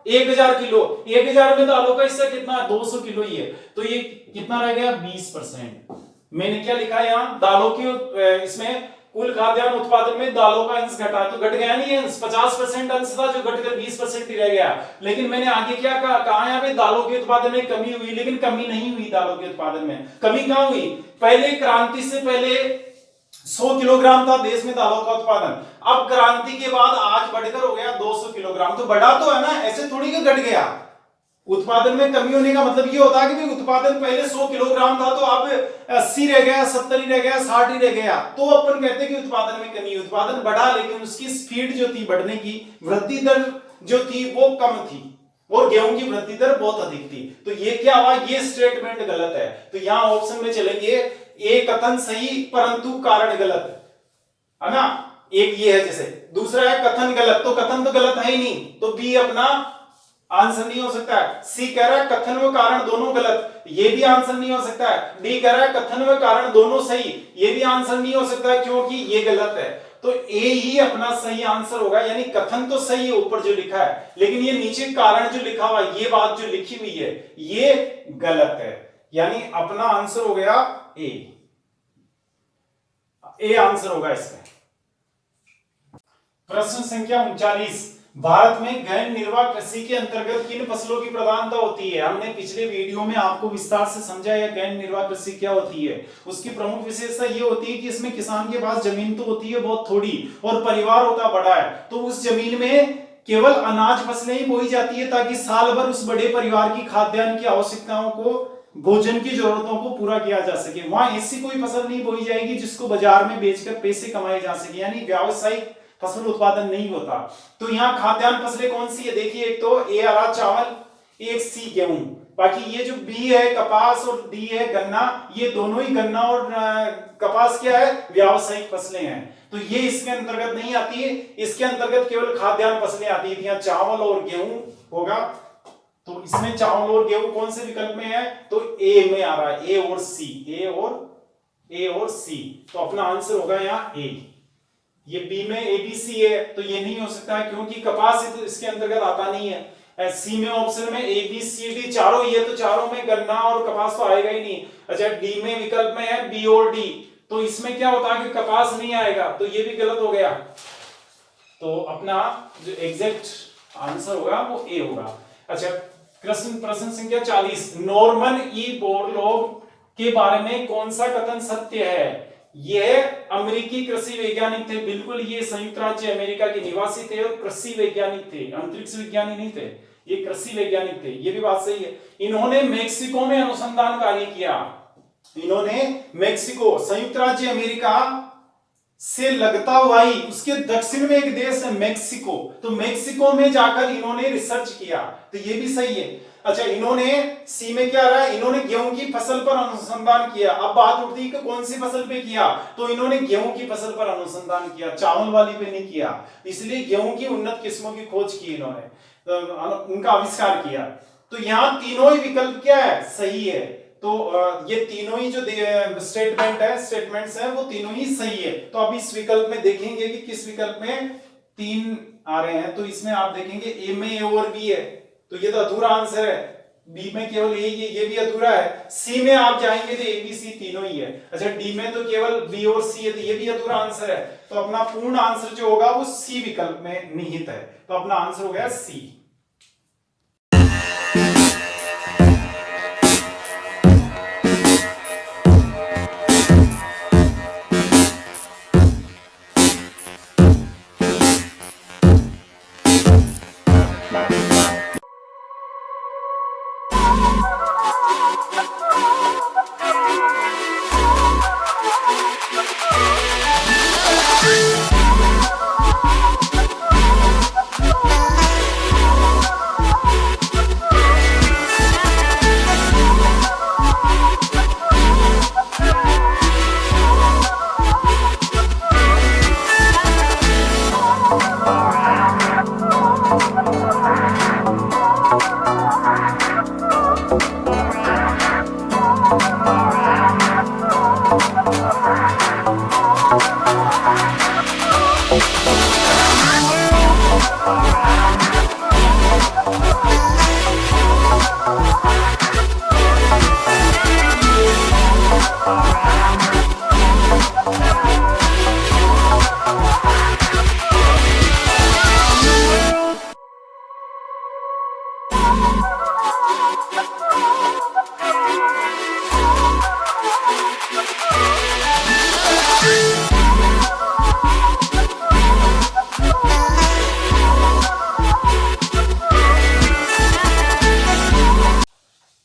1000 किलो। 1000 में दालों का हिस्सा कितना है, 200 किलो ही है, तो ये कितना रह गया, 20%। मैंने क्या लिखा है यहाँ, दालों की इसमें कुल खाद्यान्न उत्पादन में दालों का अंश घटा, तो घट गया नहीं अंश, 50% अंश था जो घटकर 20% ही रह गया। लेकिन मैंने आगे क्या कहा यहाँ पे, दालों के उत्पादन में कमी हुई, लेकिन कमी नहीं हुई दालों के उत्पादन में। कमी कहां हुई, पहले क्रांति से पहले 100 किलोग्राम था देश में दालों का उत्पादन, अब क्रांति के बाद आज बढ़कर हो गया 200 किलोग्राम। तो बढ़ा तो है ना, ऐसे थोड़ी कि घट गया। उत्पादन में कमी होने का मतलब ये होता है कि भाई उत्पादन पहले 100 किलोग्राम था तो अब 80 रह गया, 70 ही रह गया, 60 ही रह गया, तो अपन कहते हैं कि उत्पादन में कमी। उत्पादन बढ़ा लेकिन उसकी स्पीड जो थी बढ़ने की, वृद्धि दर जो थी वो कम थी, और गेहूं की वृद्धि दर बहुत अधिक थी। तो ये क्या हुआ, ये स्टेटमेंट गलत है। तो यहां ऑप्शन में चलेंगे, ए कथन सही परंतु कारण गलत, है ना। एक ये है, जैसे दूसरा है कथन गलत, तो कथन तो गलत है ही नहीं, तो बी अपना आंसर नहीं हो सकता है। सी कह रहा है कथन व कारण दोनों गलत, ये भी आंसर नहीं हो सकता है। डी कह रहा है कथन व कारण दोनों सही, ये भी आंसर नहीं हो सकता है क्योंकि ये गलत है। तो ए ही अपना सही आंसर होगा, यानी कथन तो सही है ऊपर जो लिखा है, लेकिन ये नीचे कारण जो लिखा हुआ है, ये बात जो लिखी हुई है ये गलत है, यानी अपना आंसर हो गया ए आंसर होगा इसमें। प्रश्न संख्या 39, भारत में गहन निर्वाह कृषि के अंतर्गत किन फसलों की प्रधानता होती है। हमने पिछले वीडियो में आपको विस्तार से समझाया गहन निर्वाह कृषि क्या होती है। उसकी प्रमुख विशेषता ये होती है कि इसमें किसान के पास जमीन तो होती है बहुत थोड़ी, और परिवार होता बड़ा है, तो उस जमीन में केवल अनाज फसलें ही बोई जाती है ताकि साल भर उस बड़े परिवार की खाद्यान्न की आवश्यकताओं को, भोजन की जरूरतों को पूरा किया जा सके। वहां ऐसी कोई फसल नहीं बोई जाएगी जिसको बाजार में बेचकर पैसे कमाए जा सके, यानी व्यावसायिक फसल उत्पादन नहीं होता। तो यहाँ खाद्यान्न फसलें कौन सी है, देखिए, एक तो ए आ रहा चावल, एक सी गेहूं, बाकी ये जो बी है कपास और डी है गन्ना, ये दोनों ही गन्ना और कपास क्या है, व्यावसायिक फसलें हैं, तो ये इसके अंतर्गत नहीं आती है। इसके अंतर्गत केवल खाद्यान्न फसलें आती है, यहाँ चावल और गेहूं होगा। तो इसमें चावल और गेहूं कौन से विकल्प में है, तो ए में आ रहा है, ए और सी, ए और सी, तो अपना आंसर होगा यहाँ ए। ये बी में ए बी सी है, तो ये नहीं हो सकता है क्योंकि कपास है तो इसके अंतर्गत आता नहीं है। सी में ऑप्शन में ए बी सी डी चारों ही है, तो चारों में गन्ना और कपास तो आएगा ही नहीं। अच्छा, डी में विकल्प में है बी और डी, तो इसमें क्या होता है कि कपास नहीं आएगा, तो ये भी गलत हो गया। तो अपना जो एग्जैक्ट आंसर होगा वो ए होगा। अच्छा, प्रश्न संख्या 40, नॉर्मन ई बोरलॉग के बारे में कौन सा कथन सत्य है। यह अमेरिकी कृषि वैज्ञानिक थे, बिल्कुल ये संयुक्त राज्य अमेरिका के निवासी थे और कृषि वैज्ञानिक थे, अंतरिक्ष विज्ञानी नहीं थे, ये कृषि वैज्ञानिक थे, ये भी बात सही है। इन्होंने मेक्सिको में अनुसंधान कार्य किया, इन्होंने मेक्सिको, संयुक्त राज्य अमेरिका से लगता हुआ ही उसके दक्षिण में एक देश है मेक्सिको, तो मेक्सिको में जाकर इन्होंने रिसर्च किया, तो ये भी सही है। अच्छा, इन्होंने सी में क्या रहा, इन्होंने गेहूं की फसल पर अनुसंधान किया। अब बात उठती है कि कौन सी फसल पे किया, तो इन्होंने गेहूं की फसल पर अनुसंधान किया, चावल वाली पे नहीं किया, इसलिए गेहूं की उन्नत किस्मों की खोज की इन्होंने, तो उनका आविष्कार किया। तो यहाँ तीनों ही विकल्प क्या है, सही है। तो ये तीनों ही जो स्टेटमेंट्स हैं वो तीनों ही सही है। तो अब इस विकल्प में देखेंगे कि किस विकल्प में 3 आ रहे हैं, तो इसमें आप देखेंगे ए में ए और बी है, तो ये तो अधूरा आंसर है। बी में केवल ये भी अधूरा है। सी में आप जाएंगे तो ए बी सी तीनों ही है। अच्छा, डी में तो केवल बी और सी है, तो ये भी अधूरा आंसर है। तो अपना पूर्ण आंसर जो होगा वो सी विकल्प में निहित है, तो अपना आंसर हो गया सी।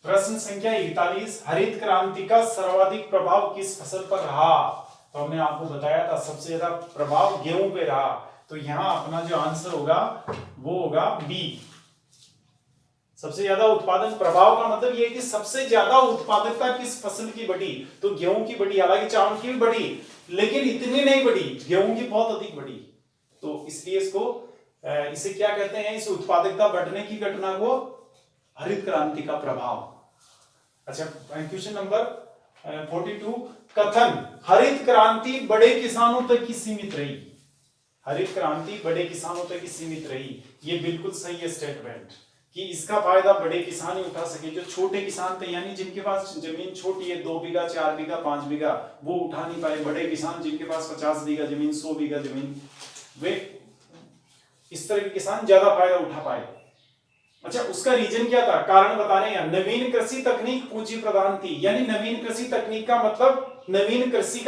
प्रश्न संख्या 41, हरित क्रांति का सर्वाधिक प्रभाव किस फसल पर रहा? तो हमने आपको बताया था सबसे ज्यादा प्रभाव गेहूं पे रहा, तो यहां अपना जो आंसर होगा वो होगा बी। सबसे ज्यादा उत्पादन प्रभाव का मतलब ये है कि सबसे ज्यादा उत्पादकता किस फसल की बढ़ी, तो गेहूं की बढ़ी। हालांकि चावल की भी बढ़ी लेकिन इतनी नहीं बढ़ी, गेहूं की बहुत अधिक बढ़ी। तो इसलिए इसे क्या कहते हैं, इस उत्पादकता बढ़ने की घटना को हरित क्रांति का प्रभाव। अच्छा, क्वेश्चन नंबर 42, कथन हरित क्रांति बड़े किसानों तक ही सीमित रही। हरित क्रांति बड़े किसानों तक ही सीमित रही, ये बिल्कुल सही है स्टेटमेंट, कि इसका फायदा बड़े किसान ही उठा सके। जो छोटे किसान थे, यानी जिनके पास जमीन छोटी है, 2 बीघा 4 बीघा 5 बीघा, वो उठा नहीं पाए। बड़े किसान जिनके पास 50 बीघा जमीन 100 बीघा जमीन, वे इस तरह के किसान ज्यादा फायदा उठा पाए। अच्छा, उसका रीजन क्या था, कारण बता रहे हैं। नवीन कृषि तकनीक पूंजी प्रदान थी, यानी नवीन कृषि तकनीक का मतलब नवीन कृषि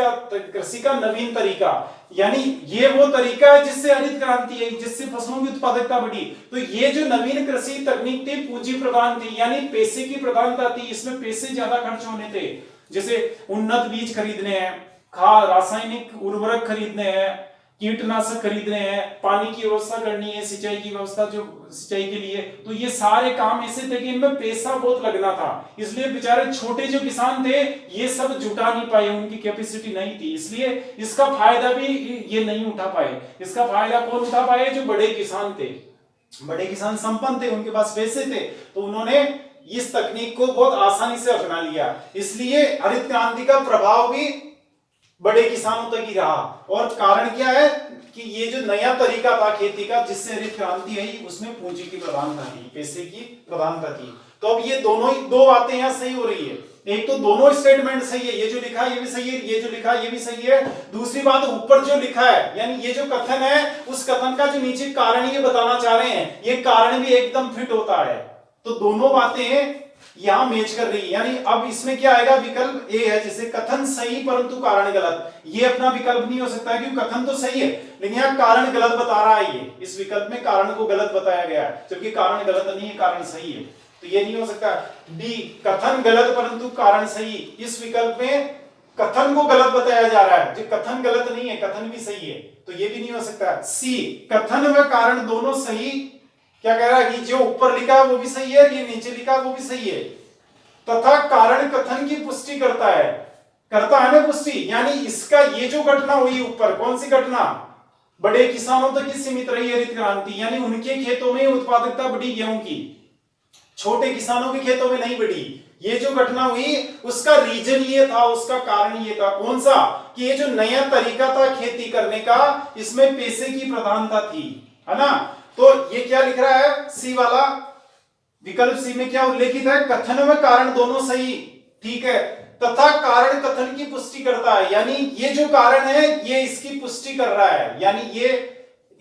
का नवीन तरीका, यानी ये वो तरीका है जिससे हरित क्रांति आई, जिससे फसलों की उत्पादकता बढ़ी। तो ये जो नवीन कृषि तकनीक थी पूंजी प्रदान थी, यानी पैसे की प्रधानता थी, इसमें पैसे ज्यादा खर्च होने थे। जैसे उन्नत बीज खरीदने हैं, रासायनिक उर्वरक खरीदने हैं, कीटनाशक खरीदने हैं, पानी की व्यवस्था करनी है, सिंचाई की व्यवस्था जो सिंचाई के लिए, तो ये सारे काम ऐसे थे कि इनमें पैसा बहुत लगना था। इसलिए बेचारे छोटे जो किसान थे ये सब जुटा नहीं पाए, उनकी कैपेसिटी नहीं थी, इसलिए इसका फायदा भी ये नहीं उठा पाए। इसका फायदा कौन उठा पाए, जो बड़े किसान थे। बड़े किसान संपन्न थे, उनके पास पैसे थे, तो उन्होंने इस तकनीक को बहुत आसानी से अपना लिया। इसलिए हरित क्रांति का प्रभाव भी बड़े किसानों तक ही रहा। और कारण क्या है कि ये जो नया तरीका था खेती का, जिससे हरित क्रांति आई, उसमें पूंजी की प्रधानता थी, पैसे की प्रधानता थी। तो अब ये दोनों ही दो बातें यहाँ सही हो रही है। एक तो दोनों स्टेटमेंट सही है, ये जो लिखा है ये भी सही है, ये जो लिखा है ये भी सही है। दूसरी बात, ऊपर जो लिखा है, यानी ये जो कथन है, उस कथन का जो नीचे कारण ये बताना चाह रहे हैं, ये कारण भी एकदम फिट होता है। तो दोनों बातें यहां मैच कर रही है। यानी अब इसमें क्या आएगा, विकल्प ए है, जैसे कथन सही परंतु कारण गलत। ये अपना विकल्प नहीं हो सकता है, क्योंकि कथन तो सही है लेकिन यहाँ कारण गलत बता रहा है। ये इस विकल्प में कारण को गलत बताया गया है, जबकि कारण गलत नहीं है, कारण सही है, तो ये नहीं हो सकता। डी, कथन गलत परंतु कारण सही, इस विकल्प में कथन को गलत बताया जा रहा है, जो कथन गलत नहीं है, कथन भी सही है, तो ये भी नहीं हो सकता। सी, कथन व कारण दोनों सही, क्या कह रहा है कि जो ऊपर लिखा है वो भी सही है, ये नीचे लिखा है वो भी सही है, तथा कारण कथन की पुष्टि करता है ना पुष्टि। यानी इसका ये जो घटना हुई ऊपर, कौन सी घटना, बड़े किसानों तक ही सीमित रही हरित क्रांति, यानी उनके खेतों में उत्पादकता बढ़ी गेहूं की, छोटे किसानों के खेतों में नहीं बढ़ी। ये जो घटना हुई उसका रीजन ये था, उसका कारण ये था, कौन सा, कि ये जो नया तरीका था खेती करने का, इसमें पैसे की प्रधानता थी, है ना। तो ये क्या लिख रहा है, सी वाला विकल्प सी में क्या उल्लेखित है, कथन व कारण दोनों सही, ठीक है, तथा कारण कथन की पुष्टि करता है, यानी ये जो कारण है ये इसकी पुष्टि कर रहा है, यानी ये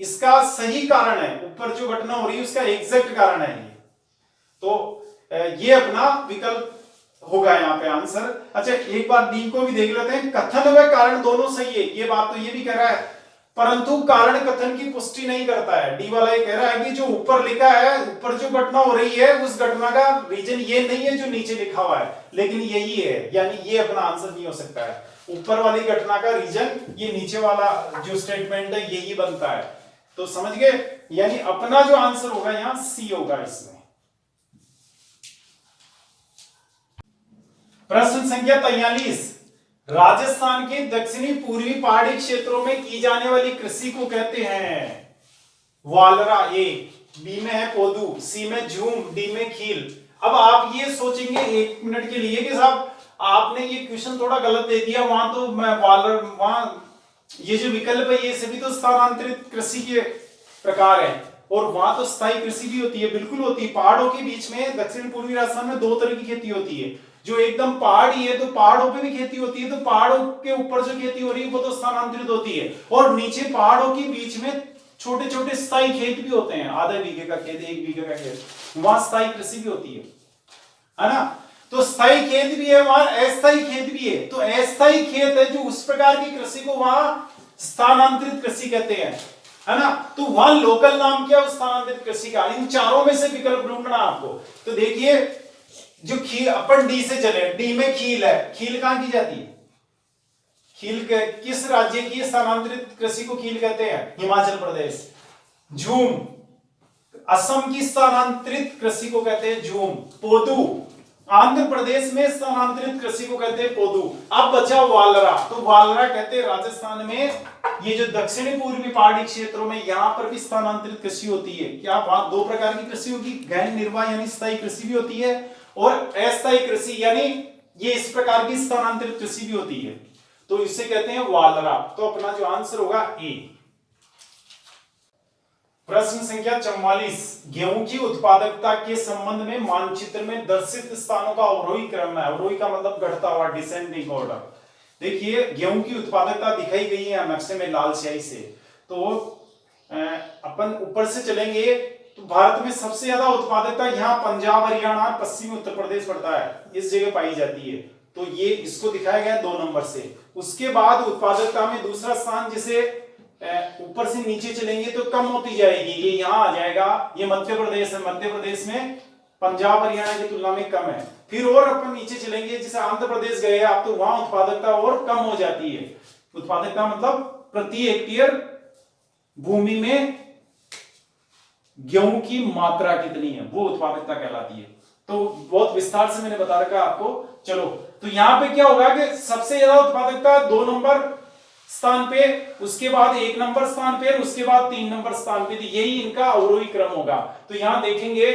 इसका सही कारण है, ऊपर जो घटना हो रही है उसका एग्जैक्ट कारण है ये। तो ये अपना विकल्प होगा यहाँ पे आंसर। अच्छा, एक बार डी को भी देख लेते हैं, कथन व कारण दोनों सही है, ये बात तो ये भी कह रहा है, परंतु कारण कथन की पुष्टि नहीं करता है। डी वाला ये कह रहा है कि जो ऊपर लिखा है, ऊपर जो घटना हो रही है, उस घटना का रीजन ये नहीं है जो नीचे लिखा हुआ है, लेकिन यही है, यानी ये अपना आंसर नहीं हो सकता है। ऊपर वाली घटना का रीजन ये नीचे वाला जो स्टेटमेंट है यही बनता है। तो समझ गए, यानी अपना जो आंसर होगा यहाँ सी होगा इसमें। प्रश्न संख्या 43, राजस्थान के दक्षिणी पूर्वी पहाड़ी क्षेत्रों में की जाने वाली कृषि को कहते हैं वालरा। ए, बी में है पोदू, सी में झूम, डी में खील। अब आप ये सोचेंगे एक मिनट के लिए कि साहब आपने ये क्वेश्चन थोड़ा गलत दे दिया, वहां तो मैं वालर, वहां ये जो विकल्प है ये सभी तो स्थानांतरित कृषि के प्रकार है, और वहां तो स्थायी कृषि भी होती है, बिल्कुल होती है। पहाड़ों के बीच में दक्षिण पूर्वी राजस्थान में 2 तरह की खेती होती है, जो एकदम पहाड़ी है तो पहाड़ों पे भी खेती होती है, तो पहाड़ों के ऊपर जो खेती हो रही है वो तो स्थानांतरित होती है, और नीचे पहाड़ों के बीच में छोटे छोटे स्थायी खेत भी होते हैं, आधे बीघे का खेत, 1 बीघे का खेत, वहां स्थायी कृषि भी होती है ना। तो स्थायी खेत भी है, वहां अस्थायी खेत भी है। तो अस्थायी खेत है जो उस प्रकार की कृषि को वहां स्थानांतरित कृषि कहते हैं, है ना। तो वहां लोकल नाम क्या है स्थानांतरित कृषि का। इन चारों में से विकल्प ढूंढना आपको। तो देखिए जो खील, अपन डी से चले, डी में खील है, खील कहां की जाती है? खील किस राज्य की स्थानांतरित कृषि को खील कहते हैं? हिमाचल प्रदेश। झूम, असम की स्थानांतरित कृषि को कहते हैं झूम। पोदू, आंध्र प्रदेश में स्थानांतरित कृषि को कहते हैं पोदू। अब बचा वालरा, तो वालरा कहते हैं राजस्थान में, ये जो दक्षिणी पूर्वी पहाड़ी क्षेत्रों में यहां पर भी स्थानांतरित कृषि होती है। क्या वहां 2 प्रकार की कृषि होगी, गहन निर्वाह यानी स्थायी कृषि भी होती है, और अस्थायी कृषि यानी ये इस प्रकार की स्थानांतरित कृषि भी होती है। तो इसे कहते हैं वालरा। तो अपना जो आंसर होगा ए। प्रश्न संख्या 44, गेहूं की उत्पादकता के संबंध में मानचित्र में दर्शित स्थानों का अवरोही क्रम है। अवरोही का मतलब घटता हुआ, डिसेंडिंग ऑर्डर। देखिए गेहूं की उत्पादकता दिखाई गई है नक्शे में लाल स्याही से। तो अपन ऊपर से चलेंगे तो भारत में सबसे ज्यादा उत्पादकता यहाँ पंजाब, हरियाणा और पश्चिमी उत्तर प्रदेश पड़ता है, इस जगह पाई जाती है। तो ये इसको दिखाया गया 2 नंबर से। उसके बाद उत्पादकता में दूसरा स्थान, जिसे ऊपर से नीचे चलेंगे तो कम होती जाएगी, ये यहाँ आ जाएगा, ये मध्य प्रदेश है। मध्य प्रदेश में पंजाब हरियाणा की तुलना में कम है। फिर और अपन नीचे चलेंगे, जैसे आंध्र प्रदेश गए आप तो वहां उत्पादकता और कम हो जाती है। उत्पादकता मतलब प्रति हेक्टेयर भूमि में गेहूं की मात्रा कितनी है, वो उत्पादकता कहलाती है। तो बहुत विस्तार से मैंने बता रखा आपको। चलो, तो यहां पे क्या होगा कि सबसे ज्यादा उत्पादकता 2 नंबर स्थान पे, उसके बाद 1 नंबर स्थान पे, उसके बाद 3 नंबर स्थान पे। यही इनका अवरोही क्रम होगा। तो यहां देखेंगे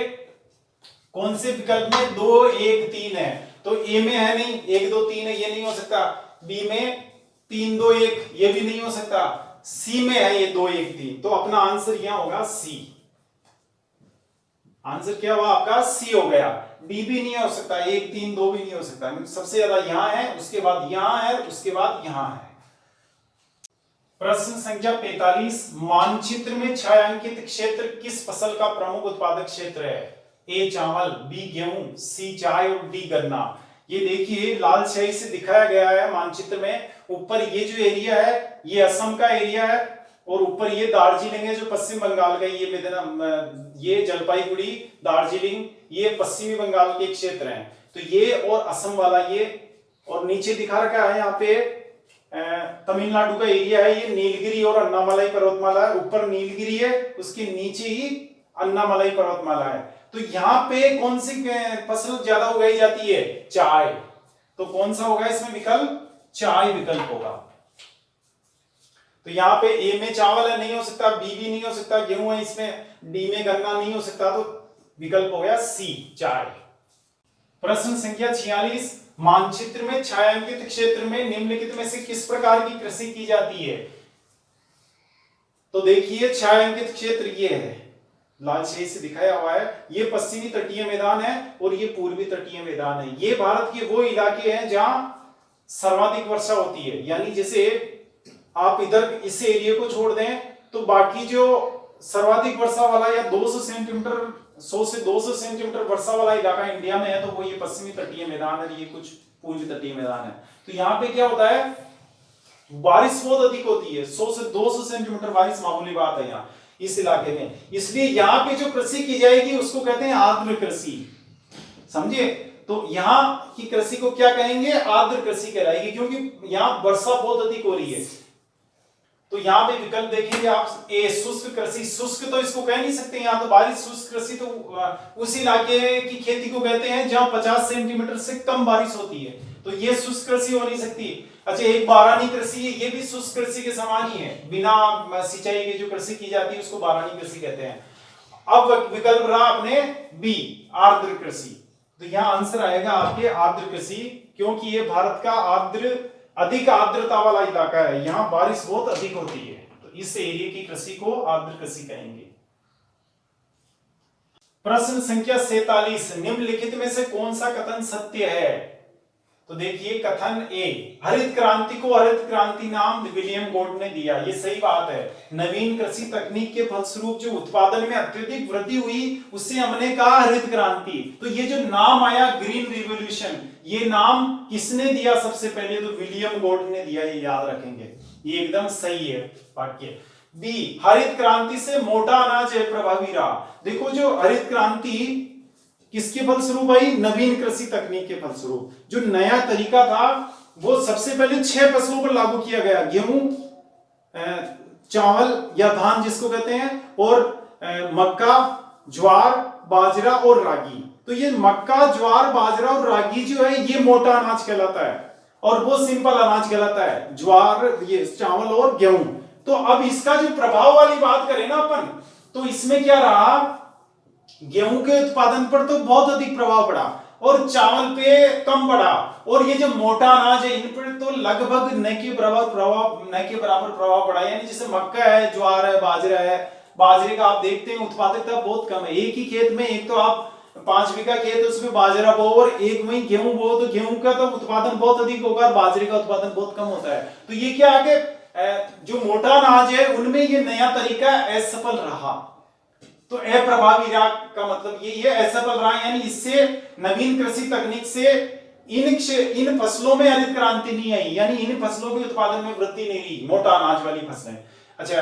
कौन से विकल्प में 2, 1, 3 है। तो ए में है नहीं, 1, 2, 3 है, ये नहीं हो सकता। बी में 3, 2, 1, ये भी नहीं हो सकता। सी में है ये 2, 1, 3। तो अपना आंसर यहां होगा सी। आंसर क्या हुआ आपका? सी हो गया। डी भी नहीं हो सकता, 1, 3, 2 भी नहीं हो सकता। सबसे ज्यादा यहां है, उसके बाद यहां है, उसके बाद यहां है। प्रश्न संख्या 45, मानचित्र में छायांकित क्षेत्र किस फसल का प्रमुख उत्पादक क्षेत्र है? ए चावल, बी गेहूं, सी चाय और डी गन्ना। ये देखिए लाल स्याही से दिखाया गया है मानचित्र में। ऊपर ये जो एरिया है ये असम का एरिया है, और ऊपर ये दार्जिलिंग है जो पश्चिम बंगाल का। ये जलपाईगुड़ी, दार्जिलिंग, ये पश्चिमी बंगाल के क्षेत्र हैं। तो ये और असम वाला ये, और नीचे दिखा रखा है यहाँ पे तमिलनाडु का एरिया है। ये नीलगिरी और अन्नामलाई पर्वतमाला है। ऊपर नीलगिरी है, उसके नीचे ही अन्नामलाई पर्वतमाला है। तो यहाँ पे कौन सी फसल ज्यादा उगाई जाती है? चाय। तो कौन सा होगा इसमें विकल्प? चाय विकल्प होगा। तो यहाँ पे ए में चावल है, नहीं हो सकता। बी भी नहीं हो सकता, गेहूं है इसमें। डी में गन्ना नहीं हो सकता। तो विकल्प हो गया सी, चाय। प्रश्न संख्या 46, मानचित्र में छायांकित क्षेत्र में निम्नलिखित में से किस प्रकार की कृषि की जाती है? तो देखिए छायांकित क्षेत्र ये है, लाल स्याही से दिखाया हुआ है। ये पश्चिमी तटीय मैदान है और ये पूर्वी तटीय मैदान है। ये भारत के वो इलाके हैं जहां सर्वाधिक वर्षा होती है। यानी जैसे आप इधर इस एरिया को छोड़ दें तो बाकी जो सर्वाधिक वर्षा वाला या 200 सेंटीमीटर 100 से 200 सेंटीमीटर वर्षा वाला इलाका इंडिया में है तो वो ये पश्चिमी तटीय मैदान है, ये कुछ पूर्वी तटीय मैदान है। तो यहाँ पे क्या होता है, बारिश बहुत अधिक होती है, 100 से 200 सेंटीमीटर बारिश मामूली बात है यहाँ इस इलाके में। इसलिए यहाँ पे जो कृषि की जाएगी उसको कहते हैं आर्द्र कृषि, समझे। तो यहाँ की कृषि को क्या कहेंगे? आर्द्र कृषि कहलाएगी, क्योंकि यहाँ वर्षा बहुत अधिक हो रही है। तो यहाँ पे विकल्प देखेंगे आप, ए शुष्क कृषि। शुष्क तो इसको कह नहीं सकते, यहाँ तो बारिश। शुष्क कृषि तो उस इलाके की खेती को कहते हैं जहां 50 सेंटीमीटर से कम बारिश होती है। तो ये शुष्क कृषि हो नहीं सकती। अच्छा, एक बारानी कृषि, ये भी शुष्क कृषि के समान ही है। बिना सिंचाई के जो कृषि की जाती है उसको बारानी कृषि कहते हैं। अब विकल्प रहा अपने बी, आर्द्र कृषि। तो यहाँ आंसर आएगा आपके आर्द्र कृषि, क्योंकि ये भारत का अधिक आर्द्रता वाला इलाका है, यहाँ बारिश बहुत अधिक होती है। तो इस एरिया की कृषि को आर्द्र कृषि कहेंगे। प्रश्न संख्या 47, निम्नलिखित में से कौन सा कथन सत्य है? तो देखिए कथन ए, हरित क्रांति को हरित क्रांति नाम विलियम गॉड ने दिया, ये सही बात है। नवीन कृषि तकनीक के फलस्वरूप जो उत्पादन में अत्यधिक वृद्धि हुई उसे हमने कहा हरित क्रांति। तो ये जो नाम आया ग्रीन रिवॉल्यूशन, ये नाम किसने दिया सबसे पहले? तो विलियम गॉड ने दिया, ये याद रखेंगे, ये एकदम सही है वाक्य। बी, हरित क्रांति से मोटा अनाज प्रभावी रहा। देखो जो हरित क्रांति किसके फलस्वरूप आई? नवीन कृषि तकनीक के फलस्वरूप। जो नया तरीका था वो सबसे पहले 6 फसलों पर लागू किया गया, गेहूं, चावल या धान जिसको कहते हैं, और मक्का, ज्वार, बाजरा और रागी। तो ये मक्का, ज्वार, बाजरा और रागी जो है ये मोटा अनाज कहलाता है, और वो सिंपल अनाज कहलाता है ज्वार, ये चावल और गेहूं। तो अब इसका जो प्रभाव वाली बात करें ना अपन, तो इसमें क्या रहा? गेहूं के उत्पादन पर तो बहुत अधिक प्रभाव पड़ा और चावल पे कम पड़ा, और ये जो मोटा अनाज है इन पर तो लगभग न के बराबर प्रभाव पड़ा। यानी जैसे मक्का है, ज्वार है, बाजरा है, बाजरे का आप देखते हैं उत्पादकता बहुत कम है। एक ही खेत में, एक तो आप 5 बीघा खेत उसमें बाजरा बो और एक वहीं गेहूं बो, तो गेहूं का तो उत्पादन बहुत अधिक होगा और बाजरे का उत्पादन बहुत कम होता है। तो ये क्या आगे जो मोटा अनाज है उनमें ये नया तरीका असफल रहा। तो अप्रभावी रहा का मतलब ये असफल रहा, यानी इससे नवीन कृषि तकनीक से इन फसलों में हरित क्रांति नहीं आई, यानी इन फसलों के उत्पादन में वृद्धि नहीं हुई, मोटा अनाज वाली फसलें। अच्छा,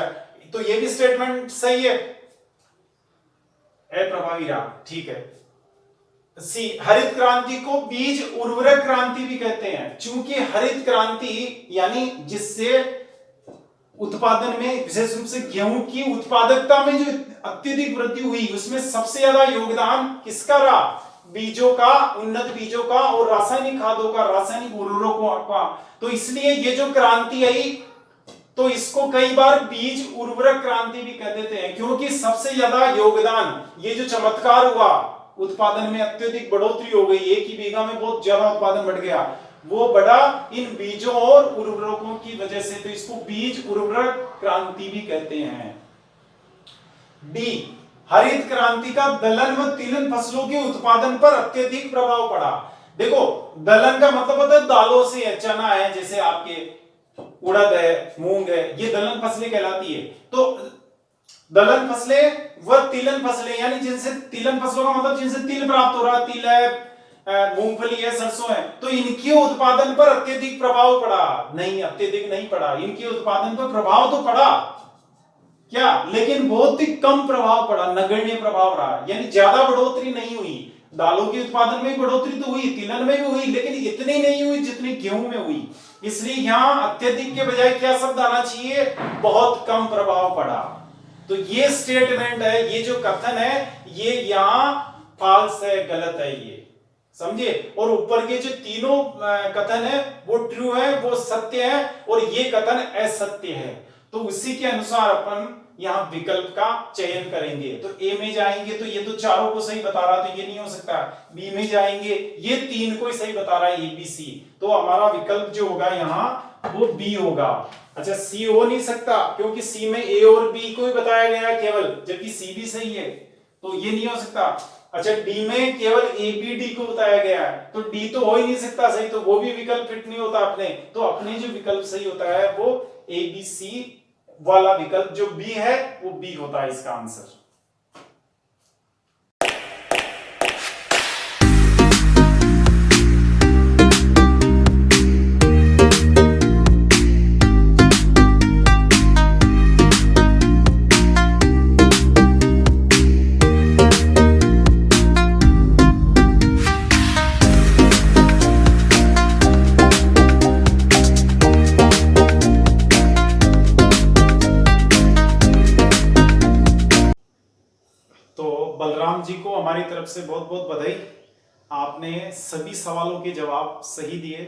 तो ये भी स्टेटमेंट सही है, अप्रभावी रहा, ठीक है। सी, हरित क्रांति को बीज उर्वरक क्रांति भी कहते हैं, क्योंकि हरित क्रांति यानी जिससे उत्पादन में, विशेष रूप से गेहूं की उत्पादकता में जो अत्यधिक वृद्धि हुई, उसमें सबसे ज्यादा योगदान किसका रहा? बीजों का, उन्नत बीजों का और रासायनिक खादों का, रासायनिक उर्वरकों का। तो इसलिए ये जो क्रांति आई, तो इसको कई बार बीज उर्वरक क्रांति भी कह देते हैं, क्योंकि सबसे ज्यादा योगदान, ये जो चमत्कार हुआ, उत्पादन में अत्यधिक बढ़ोतरी हो गई, एक ही बीघा में बहुत ज्यादा उत्पादन बढ़ गया, वो बढ़ा इन बीजों और उर्वरकों की वजह से। तो इसको बीज उर्वरक क्रांति भी कहते हैं। डी, हरित क्रांति का दलहन व तिलहन फसलों के उत्पादन पर अत्यधिक प्रभाव पड़ा। देखो दलहन का मतलब होता है दालों से है, चना है, जैसे आपके उड़द है, मूंग है, ये दलहन फसलें कहलाती है। तो दलहन फसलें व तिलहन फसलें, यानी जिनसे तिलहन फसलों का मतलब जिनसे तिल प्राप्त हो रहा है, तिल है, मूंगफली है, सरसों है, तो इनके उत्पादन पर अत्यधिक प्रभाव पड़ा? नहीं, अत्यधिक नहीं पड़ा। इनके उत्पादन पर प्रभाव तो पड़ा क्या, लेकिन बहुत ही कम प्रभाव पड़ा, नगण्य प्रभाव रहा, यानी ज्यादा बढ़ोतरी नहीं हुई। दालों के उत्पादन में बढ़ोतरी तो हुई, तिलहन में भी हुई, लेकिन इतनी नहीं हुई जितनी गेहूं में हुई। इसलिए यहां अत्यधिक के बजाय क्या शब्द आना चाहिए? बहुत कम प्रभाव पड़ा। तो ये स्टेटमेंट है, ये जो कथन है, ये यहां फॉल्स है, गलत है, ये समझे। और ऊपर के जो तीनों कथन है वो ट्रू है, वो सत्य है, और ये कथन असत्य है। तो उसी के अनुसार अपन यहाँ विकल्प का चयन करेंगे। तो ए में जाएंगे तो ये तो चारों को सही बता रहा, तो ये नहीं हो सकता। बी में जाएंगे, ये 3 को ही सही बता रहा है, ए बी सी, तो हमारा विकल्प जो होगा यहाँ वो बी होगा। अच्छा, सी हो नहीं सकता क्योंकि सी में ए और बी को ही बताया गया है केवल, जबकि सी भी सही है, तो ये नहीं हो सकता। अच्छा, डी में केवल ए बी डी को बताया गया है, तो डी तो हो ही नहीं सकता सही, तो वो भी विकल्प फिट नहीं होता अपने। तो अपने जो विकल्प सही होता है वो ए बी सी वाला विकल्प जो बी है वो बी होता है इसका आंसर। बलराम जी को हमारी तरफ से बहुत बहुत बधाई। आपने सभी सवालों के जवाब सही दिए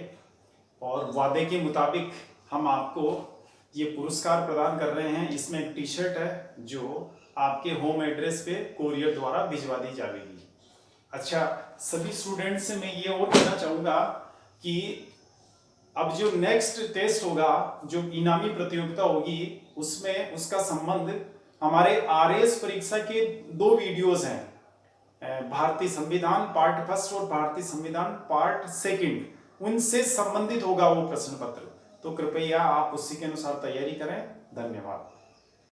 और वादे के मुताबिक हम आपको ये पुरस्कार प्रदान कर रहे हैं। इसमें एक टी शर्ट है जो आपके होम एड्रेस पे कोरियर द्वारा भिजवा दी जाएगी। अच्छा, सभी स्टूडेंट्स से मैं ये और कहना चाहूँगा कि अब जो नेक्स्ट टेस्ट होगा, जो इनामी प्रतियोगिता होगी, उसमें उसका संबंध हमारे आरएएस परीक्षा के 2 वीडियोस हैं, भारतीय संविधान पार्ट 1 और भारतीय संविधान पार्ट 2। उनसे संबंधित होगा वो प्रश्न पत्र। तो कृपया आप उसी के अनुसार तैयारी करें। धन्यवाद।